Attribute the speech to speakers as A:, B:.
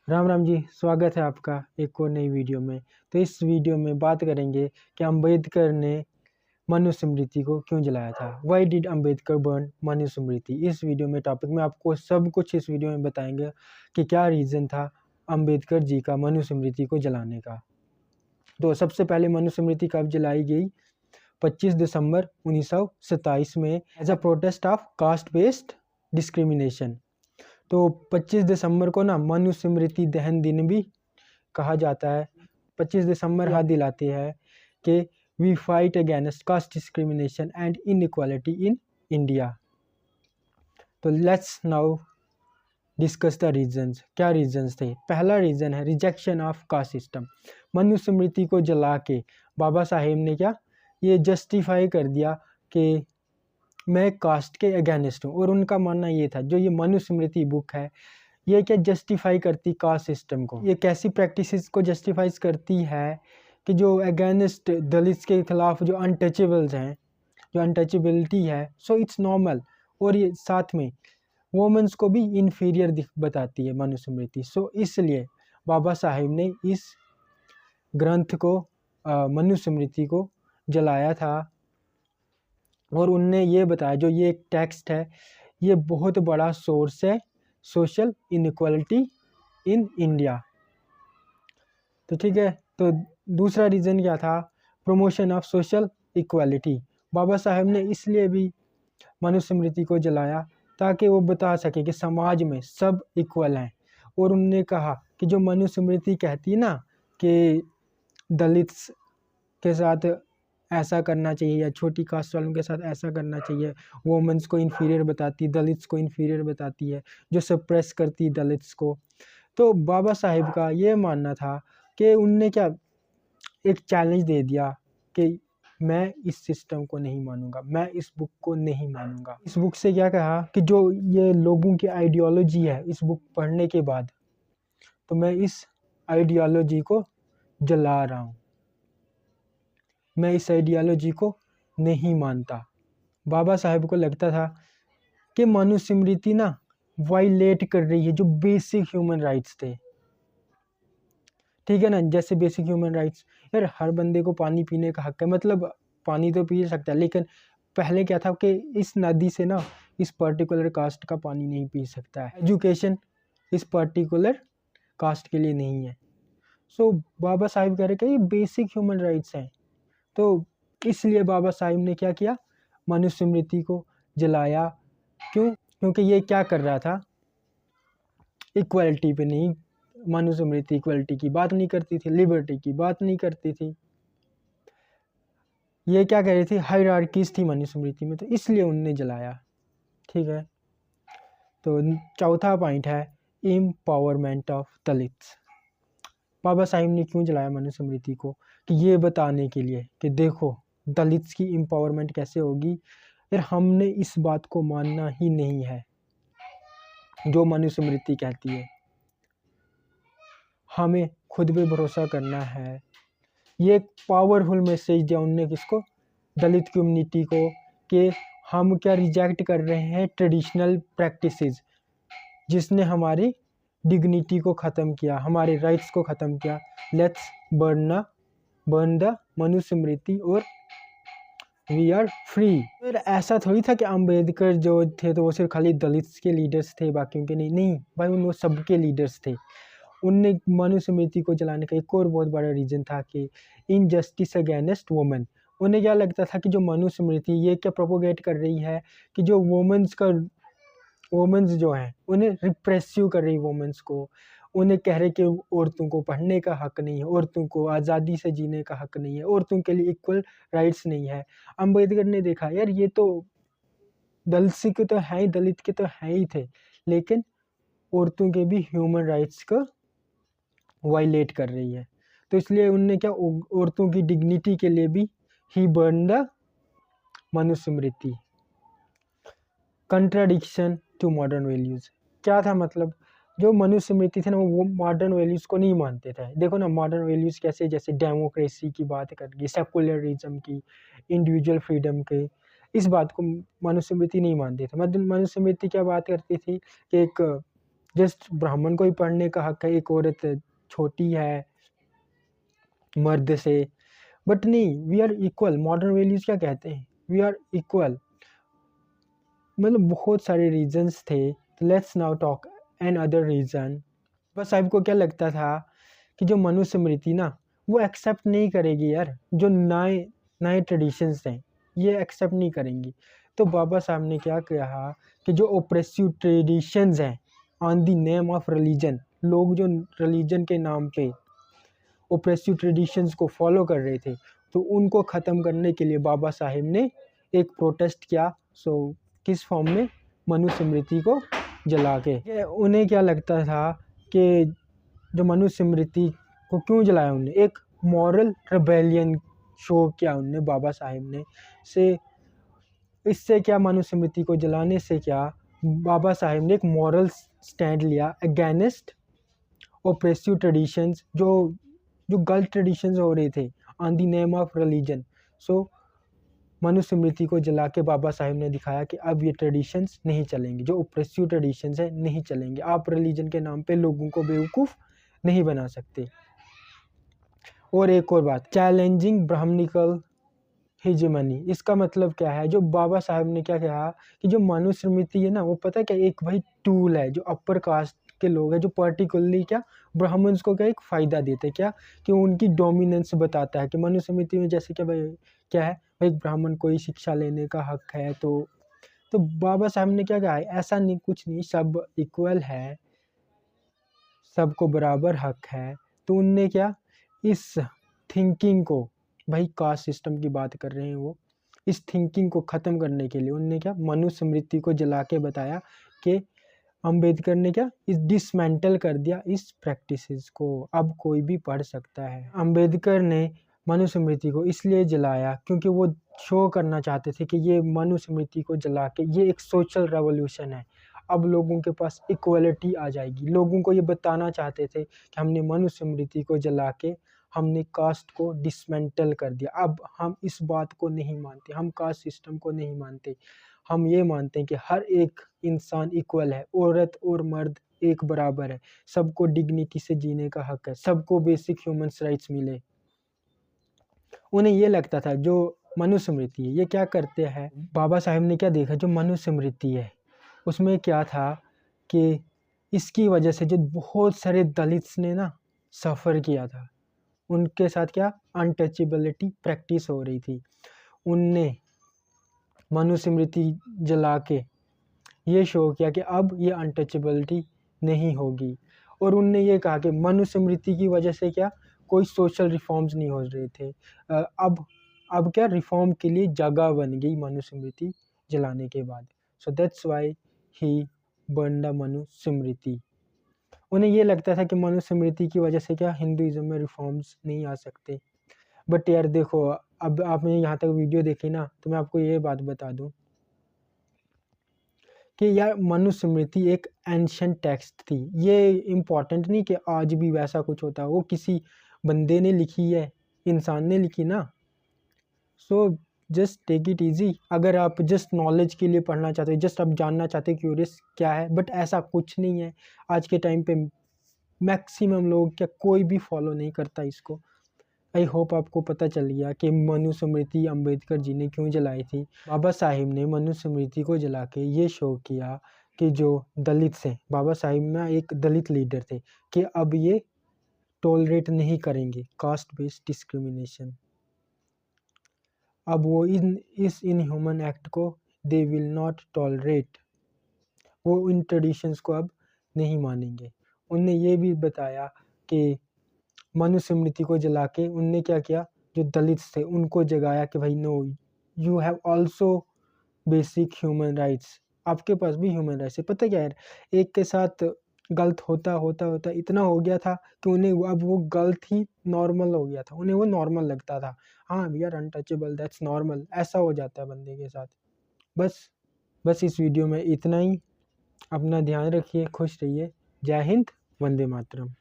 A: राम राम जी, स्वागत है आपका एक और नई वीडियो में। तो इस वीडियो में बात करेंगे कि अम्बेडकर ने मनुस्मृति को क्यों जलाया था। Why did Ambedkar burn Manusmriti. इस वीडियो में टॉपिक में आपको सब कुछ इस वीडियो में बताएंगे कि क्या रीज़न था अम्बेडकर जी का मनुस्मृति को जलाने का। तो सबसे पहले मनुस्मृति कब जलाई गई? 25 दिसंबर 1927 में as a protest of caste based discrimination. तो 25 दिसंबर को ना मनुस्मृति दहन दिन भी कहा जाता है। 25 दिसंबर याद दिलाती है कि we fight against caste discrimination and inequality in India. तो let's now discuss the reasons. क्या रीजंस थे? पहला रीजन है rejection of caste system. Manusmriti को जला के बाबा साहेब ने क्या ये जस्टिफाई कर दिया कि मैं कास्ट के अगेंस्ट हूँ, और उनका मानना ये था जो ये मनुस्मृति बुक है ये क्या जस्टिफाई करती कास्ट सिस्टम को। ये कैसी प्रैक्टिसेस को जस्टिफाई करती है कि जो अगेंस्ट दलित्स के खिलाफ जो अनटचेबल्स हैं, जो अनटचेबिलिटी है, सो इट्स नॉर्मल। और ये साथ में वोमेंस को भी इन्फीरियर बताती है मनुस्मृति। सो इसलिए बाबा साहेब ने इस ग्रंथ को मनुस्मृति को जलाया था। और उनने ये बताया जो ये एक टेक्स्ट है ये बहुत बड़ा सोर्स है सोशल इनइक्वालिटी इन इंडिया। तो ठीक है, तो दूसरा रीज़न क्या था? Promotion of social equality. Baba Saheb ने इसलिए भी मनुस्मृति को जलाया ताकि वो बता सके कि समाज में सब इक्वल हैं। और उनने कहा कि जो मनुस्मृति कहती है ना कि दलित्स के साथ ऐसा करना चाहिए या छोटी कास्ट वालों के साथ ऐसा करना चाहिए, वोमेंस को इन्फीरियर बताती, दलित्स को इन्फीरियर बताती है, जो सप्रेस करती दलित्स को। तो बाबा साहेब का ये मानना था कि उनने क्या एक चैलेंज दे दिया कि मैं इस सिस्टम को नहीं मानूंगा, मैं इस बुक को नहीं मानूंगा। इस बुक से क्या कहा कि जो ये लोगों की आइडियोलॉजी है इस बुक पढ़ने के बाद, तो मैं इस आइडियोलॉजी को जला रहा हूँ, मैं इस आइडियोलॉजी को नहीं मानता। बाबा साहेब को लगता था कि मनुस्मृति ना वायलेट कर रही है जो बेसिक ह्यूमन राइट्स थे। ठीक है ना, जैसे बेसिक ह्यूमन राइट्स, यार हर बंदे को पानी पीने का हक है, मतलब पानी तो पी सकता है, लेकिन पहले क्या था कि इस नदी से ना इस पर्टिकुलर कास्ट का पानी नहीं पी सकता है। एजुकेशन इस पर्टिकुलर कास्ट के लिए नहीं है। सो बाबा साहिब कह रहे कि ये बेसिक ह्यूमन राइट्स हैं। तो इसलिए बाबा साहिब ने क्या किया? मनुस्मृति को जलाया। क्यों? क्योंकि ये क्या कर रहा था? इक्वलिटी पे नहीं, मनुस्मृति इक्वलिटी की बात नहीं करती थी, लिबर्टी की बात नहीं करती थी। ये क्या कह रही थी? हायरार्कीज थी मनुस्मृति में, तो इसलिए उनने जलाया। ठीक है, तो चौथा पॉइंट है एम्पावरमेंट ऑफ दलित्स। बाबा साहिब ने क्यों जलाया मनुस्मृति को? कि ये बताने के लिए कि देखो दलित्स की एम्पावरमेंट कैसे होगी। यार हमने इस बात को मानना ही नहीं है जो मनुस्मृति कहती है, हमें खुद पे भरोसा करना है। ये एक पावरफुल मैसेज दिया उनने किसको? दलित कम्युनिटी को, कि हम क्या रिजेक्ट कर रहे हैं ट्रेडिशनल प्रैक्टिसेस जिसने हमारी डिग्निटी को ख़त्म किया, हमारे राइट्स को ख़त्म किया। लेट्स बर्न द मनुस्मृति और वी आर फ्री। फिर ऐसा थोड़ी था कि अम्बेडकर जो थे तो वो सिर्फ खाली दलित्स के लीडर्स थे, बाकियों के नहीं भाई, वो सबके लीडर्स थे। उनने मनुस्मृति को जलाने का एक और बहुत बड़ा रीज़न था कि इनजस्टिस अगेंस्ट वुमेन। उन्हें क्या लगता था कि जो मनुस्मृति ये क्या प्रोपोगेट कर रही है कि जो वुमेन्स जो हैं उन्हें रिप्रेसिव कर रही, वुमेन्स को उन्हें कह रहे कि औरतों को पढ़ने का हक नहीं है, औरतों को आज़ादी से जीने का हक नहीं है, औरतों के लिए इक्वल राइट्स नहीं है। अम्बेडकर ने देखा यार ये तो दलित के तो है ही, दलित के तो हैं ही थे, लेकिन औरतों के भी ह्यूमन राइट्स को वायलेट कर रही है। तो इसलिए उनने क्या औरतों की डिग्निटी के लिए भी he burn the Manusmriti. Contradiction to modern values. क्या था? मतलब जो मनुस्मृति थे ना वो मॉडर्न वैल्यूज को नहीं मानते थे। देखो ना मॉडर्न वैल्यूज कैसे, जैसे डेमोक्रेसी की बात करके, सेकुलरिज्म की, इंडिविजुअल फ्रीडम के, इस बात को मनुस्मृति नहीं मानते थे। मनुस्मृति क्या बात करती थी कि एक जस्ट ब्राह्मण को ही पढ़ने का हक है, एक औरत छोटी है मर्द से, बट नहीं, we are equal. Modern values क्या कहते हैं, वी आर इक्वल। मतलब बहुत सारे रीजंस थे। Let's now talk another reason. बस साहब को क्या लगता था कि जो मनुस्मृति ना वो एक्सेप्ट नहीं करेगी यार, जो नए नए ट्रेडिशंस हैं ये एक्सेप्ट नहीं करेंगी। तो बाबा साहब ने क्या कहा कि जो ओप्रेसिव ट्रेडिशंस हैं on the name of religion, लोग जो रिलीजन के नाम पे ओप्रेसिव ट्रेडिशंस को फॉलो कर रहे थे, तो उनको ख़त्म करने के लिए बाबा साहेब ने एक प्रोटेस्ट किया। सो किस फॉर्म में, मनुस्मृति को जला के। उन्हें क्या लगता था कि जो मनुस्मृति को क्यों जलाया उन्होंने, एक मॉरल रिबेलियन शो किया उन्होंने बाबा साहेब ने। से इससे क्या, मनुस्मृति को जलाने से क्या, बाबा साहेब ने एक मॉरल स्टैंड लिया अगेंस्ट ओप्रेसिव ट्रेडिशंस, जो गलत ट्रेडिशंस हो रहे थे on the name of religion. So Manusmriti को जला के बाबा साहेब ने दिखाया कि अब ये ट्रेडिशंस नहीं चलेंगे, जो ओप्रेसिव ट्रेडिशंस है नहीं चलेंगे, आप रिलीजन के नाम पे लोगों को बेवकूफ़ नहीं बना सकते। और एक और बात, चैलेंजिंग ब्राह्मणिकल हेजेमनी, इसका मतलब क्या है, जो बाबा साहब ने क्या कहा कि जो मनुस्मृति है ना वो पता है क्या, एक भाई टूल है जो अपर कास्ट के लोग हैं, जो पर्टिकुलरली क्या ब्राह्मण्स को क्या एक फ़ायदा देते हैं, क्या कि उनकी डोमिनेंस बताता है कि मनुस्मृति में जैसे क्या भाई क्या है, भाई ब्राह्मण को ही शिक्षा लेने का हक है। तो बाबा साहब ने क्या कहा है, ऐसा नहीं, कुछ नहीं, सब इक्वल है, सबको बराबर हक है। तो उनने क्या, इस थिंकिंग को, भाई कास्ट सिस्टम की बात कर रहे हैं वो, इस थिंकिंग को ख़त्म करने के लिए उनने क्या, मनुस्मृति को जला के बताया कि अंबेडकर ने क्या, इस डिसमेंटल कर दिया इस प्रैक्टिसेस को, अब कोई भी पढ़ सकता है। अंबेडकर ने मनुस्मृति को इसलिए जलाया क्योंकि वो शो करना चाहते थे कि ये मनुस्मृति को जला के ये एक सोशल रेवोल्यूशन है, अब लोगों के पास इक्वलिटी आ जाएगी। लोगों को ये बताना चाहते थे कि हमने मनुस्मृति को जला के हमने कास्ट को डिसमेंटल कर दिया, अब हम इस बात को नहीं मानते, हम कास्ट सिस्टम को नहीं मानते, हम ये मानते हैं कि हर एक इंसान इक्वल है, औरत और मर्द एक बराबर है, सबको डिग्निटी से जीने का हक है, सबको बेसिक ह्यूमन राइट्स मिले। उन्हें ये लगता था जो मनुस्मृति है ये क्या करते हैं, बाबा साहेब ने क्या देखा, जो मनुस्मृति है उसमें क्या था कि इसकी वजह से जो बहुत सारे दलित्स ने ना सफ़र किया था, उनके साथ क्या अनटचेबिलिटी प्रैक्टिस हो रही थी। उनने मनुस्मृति जला के ये शो किया कि अब ये अनटचेबिलिटी नहीं होगी। और उनने ये कहा कि मनुस्मृति की वजह से क्या कोई सोशल रिफॉर्म्स नहीं हो रहे थे, अब क्या रिफॉर्म के लिए जगह बन गई मनुस्मृति जलाने के बाद। So that's why he burn the Manusmriti. उन्हें ये लगता था कि मनुस्मृति की वजह से क्या हिंदुइज्म में रिफॉर्म्स नहीं आ सकते। बट यार देखो, अब आपने यहाँ तक वीडियो देखी ना, तो मैं आपको ये बात बता दूं कि यार मनुस्मृति एक एंशिएंट टेक्स्ट थी। ये इम्पॉर्टेंट नहीं कि आज भी वैसा कुछ होता है, वो किसी बंदे ने लिखी है, इंसान ने लिखी ना। So just take it easy. अगर आप जस्ट नॉलेज के लिए पढ़ना चाहते हो, जस्ट आप जानना चाहते हो क्यूरियस क्या है, बट ऐसा कुछ नहीं है। आज के टाइम पे मैक्सिमम लोग क्या कोई भी फॉलो नहीं करता इसको। आई होप आपको पता चल गया कि मनुस्मृति अंबेडकर जी ने क्यों जलाई थी। बाबा साहिब ने मनुस्मृति को जला के ये शो किया कि जो दलित हैं, बाबा साहिब में एक दलित लीडर थे, कि अब ये टॉलरेट नहीं करेंगे कास्ट बेस्ड डिस्क्रिमिनेशन। अब वो इस इनह्यूमन एक्ट को दे विल नॉट टॉलरेट, वो इन ट्रेडिशंस को अब नहीं मानेंगे। उनने ये भी बताया कि मनुस्मृति को जला के उनने क्या किया, जो दलित थे उनको जगाया कि भाई no, you have also basic human rights, आपके पास भी ह्यूमन राइट्स है। पता क्या यार, एक के साथ गलत होता होता होता इतना हो गया था कि उन्हें अब वो गलत ही नॉर्मल हो गया था, उन्हें वो नॉर्मल लगता था। हाँ we are untouchable, that's normal, ऐसा हो जाता है बंदे के साथ। बस इस वीडियो में इतना ही। अपना ध्यान रखिए, खुश रहिए। जय हिंद, वंदे मातरम।